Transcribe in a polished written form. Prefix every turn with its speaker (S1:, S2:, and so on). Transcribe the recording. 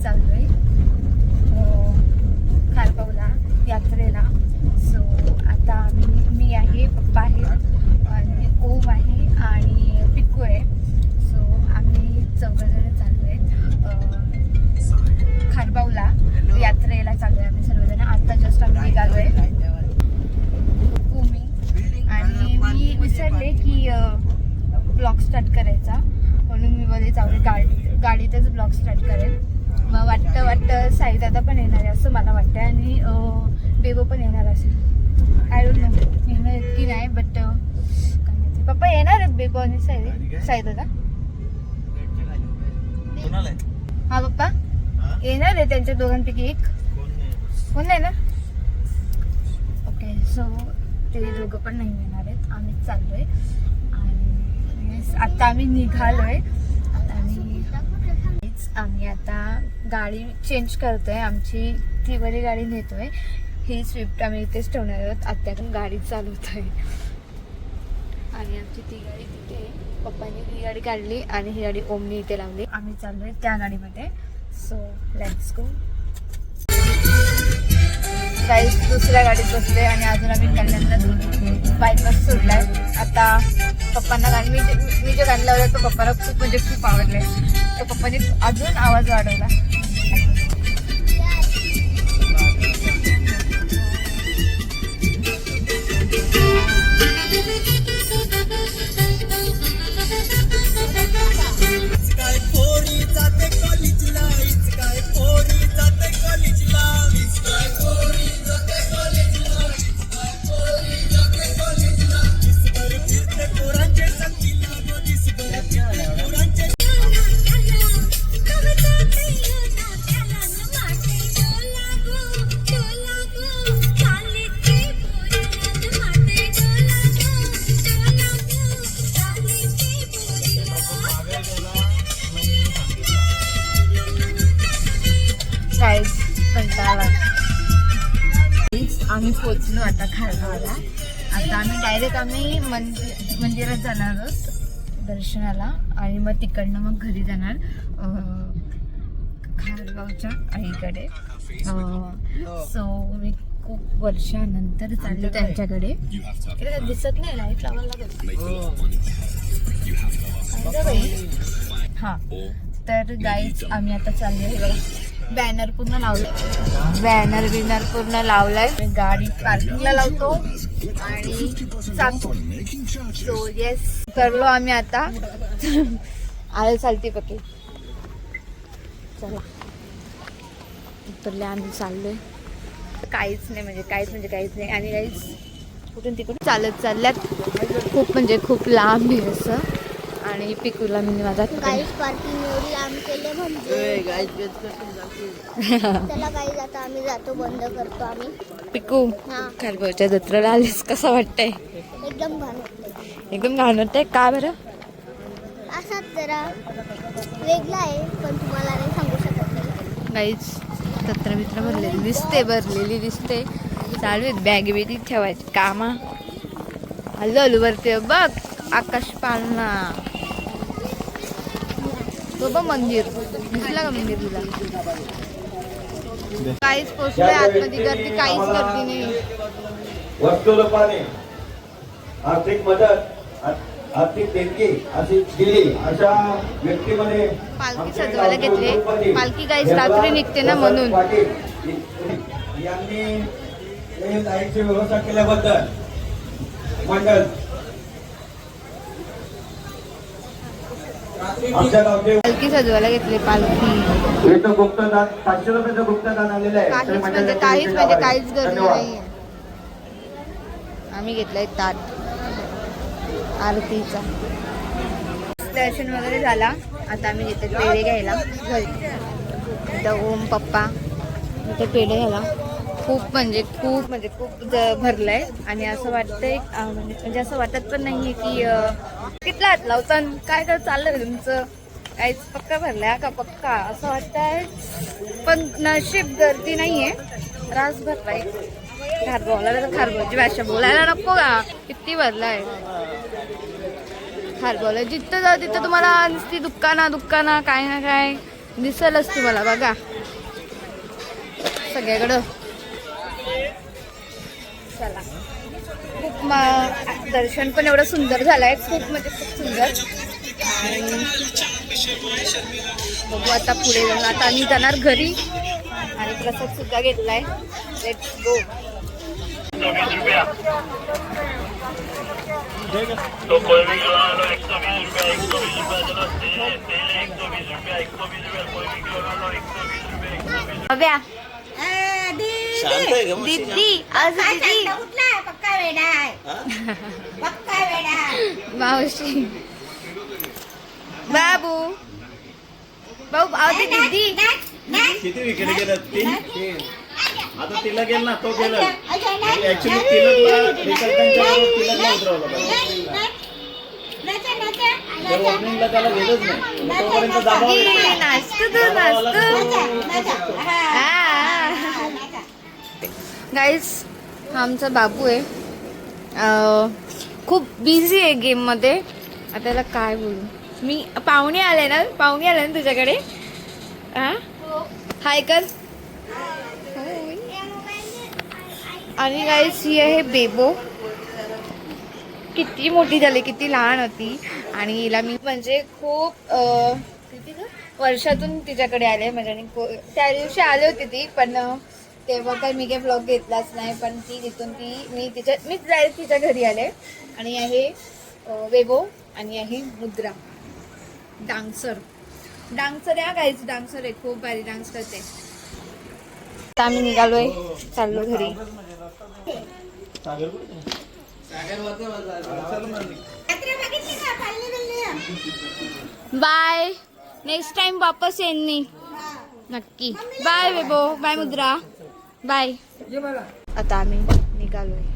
S1: चाललोय खारगावला यात्रेला. सो आता मी आहे, पप्पा आहे आणि ओम आहे आणि पिकू आहे. सो आम्ही चौघजण चाललोय खारगावला यात्रेला चाललोय आम्ही सर्वजण. आता जस्ट आम्ही निघालोय. आणि मी विसरले की ब्लॉग स्टार्ट करायचा, म्हणून मी मध्ये जाऊन गाडीतच ब्लॉग स्टार्ट करेल. मग वाटतं साईदादा पण येणार आहे असं मला वाटतं आणि बेबो पण येणार असेल. आय डोंट नो येणार की नाही, बट पप्पा येणार आहेत बेबो आणि साईदादा. हा पप्पा येणार आहे, त्यांच्या दोघांपैकी एक कोण नाही ना. ओके, सो ते दोघं पण नाही येणार आहेत, आम्हीच चाललोय. आणि आता आम्ही निघालोय. आम्ही आता गाडी चेंज करतोय, आमची ती वाली गाडी नेतोय. ही स्विफ्ट आम्ही इथेच ठेवणार आहोत. आत्याकडून गाडी चालवतोय आणि आमची ती गाडी तिथे पप्पांनी ही गाडी काढली आणि ही गाडी ओमनी इथे लावली. आम्ही चाललोय त्या गाडीमध्ये. So let's go. गाईस दुसऱ्या गाडीत बसले आणि अजून आम्ही कल्याणला बायपास सोडलाय. आता पप्पांना गाणी मी जे गाणी लावलं तो पप्पाला खूप आवडले. तर पप्पाने अजून आवाज वाढवला. आम्ही पोचलो आता खारगावला. आता आम्ही मंदिरात जाणार आहोत दर्शनाला आणि मग तिकडनं मग घरी जाणार खारगावच्या आईकडे. सो मी खूप वर्षानंतर चालले त्यांच्याकडे. दिसत नाही, लाईट लावायला लागेल. हा तर गाईज आम्ही आता चाललोय बघा. बॅनर पूर्ण लावलाय. गाडी पार्किंगला लावतो आणि सांगतो. सो येस करलो आम्ही आता. आले चालते पके चला उतरले आम्ही चाललोय. काहीच नाही आणि काहीच कुठून तिकडून चालत चालल्यात. खूप लांब आहे असं. आणि पिकूला मी माझा
S2: गाईस पार्किंग एवढी लांब केले म्हणजे चला गाईस आता आम्ही जातो, बंद करतो आम्ही.
S1: पिकू खारगावच्या जत्रेला आलीस, कसं वाटतंय? एकदम घाण वाटतंय. का बरं?
S2: असाच जरा वेगळा आहे, पण तुम्हाला नाही सांगू शकत.
S1: गाईस जत्रा बित्रा भरलेली दिसते. चालू आहेत बॅग बिगी ठेवायची कामा. हल्लो वरती बघ आकाश पाळणा. तो बघ मंदिर दिसला का मंदिर तुला? काहीच पोचलोय आतमध्ये, काहीच गर्दी नाही.
S3: वस्तुरूपाने आर्थिक मदत, आर्थिक देणगी अशी दिली अशा व्यक्तीमध्ये
S1: पालखी सजवायला घेतली. पालखी काहीच रात्री निघते ना म्हणून.
S3: यांनी लाईटची व्यवस्था केल्याबद्दल मंडळ
S1: पालखी सजवायला घेतली. पालखी
S3: गुप्तदान 500 रुपयाचं गुप्तदान आलेलं आहे.
S1: काहीच गर्दी नाही. आम्ही घेतलाय ताट आरतीचा. दर्शन वगैरे झाला. आता आम्ही घेतो पेढे घ्यायला घरी. आता ओम पप्पा इथे पेढे घ्यायला. खूप भरलंय आणि असं वाटतंय म्हणजे असं वाटत पण नाहीये की कितला हात लावता काय चाललंय तुमचं. काहीच पक्का भरलाय का पक्का असं वाटतंय, पण नशीब गर्दी नाहीये. रास भरलाय खारगावला. तर खारगावची भाषा बोलायला नको का, किती भरलाय खारगावला. जिथं जाऊ तिथं तुम्हाला नुसती दुकाना काय ना काय दिसेलच तुम्हाला. बघा सगळ्याकडं. चला खूप दर्शन पण एवढं सुंदर झालंय, खूप म्हणजे खूप सुंदर. आणि बघू आता पुढे जाऊन. आता आम्ही जाणार घरी आणि प्रसाद सुद्धा घेतलाय. Let's go. अभ्या दीदी आज दीदी मावशी बाबू बाबू आवते दीदी.
S3: किती विकेट गेल्यात? 3. आता तिला गेल ना, तो गेला. ऍक्च्युली तिला उतरवलं पाहिजे. तर ओपनिंगला त्याला गेलंच नाही. तोपर्यंत दाबावं.
S1: नाचतो तो नाचतो. गाईज हा आमचा बाबू आहे. खूप बिझी आहे गेम मध्ये. आता त्याला काय बोलू मी. पाहुणे आले ना तुझ्याकडे. हाय कर. आणि गाईज ही आहे बेबो. किती मोठी झाली, किती लहान होती. आणि हिला मी म्हणजे खूप वर्षातून तिच्याकडे आले. म्हणजे त्या दिवशी आले होते ती, पण तेव्हा काय मी काही ब्लॉग घेतलाच नाही. पण मी डायरेक्ट तिच्या घरी आले. आणि आहे वेबो आणि आहे मुद्रा. डान्सर या गाईज, डान्सर आहे, खूप भारी डान्स करते. आता आम्ही निघालोय, चाललो घरी. बाय. नेक्स्ट टाइम वापस येईन मी नक्की. बाय वेबो, बाय मुद्रा, बाय. आता आम्ही निघालोय.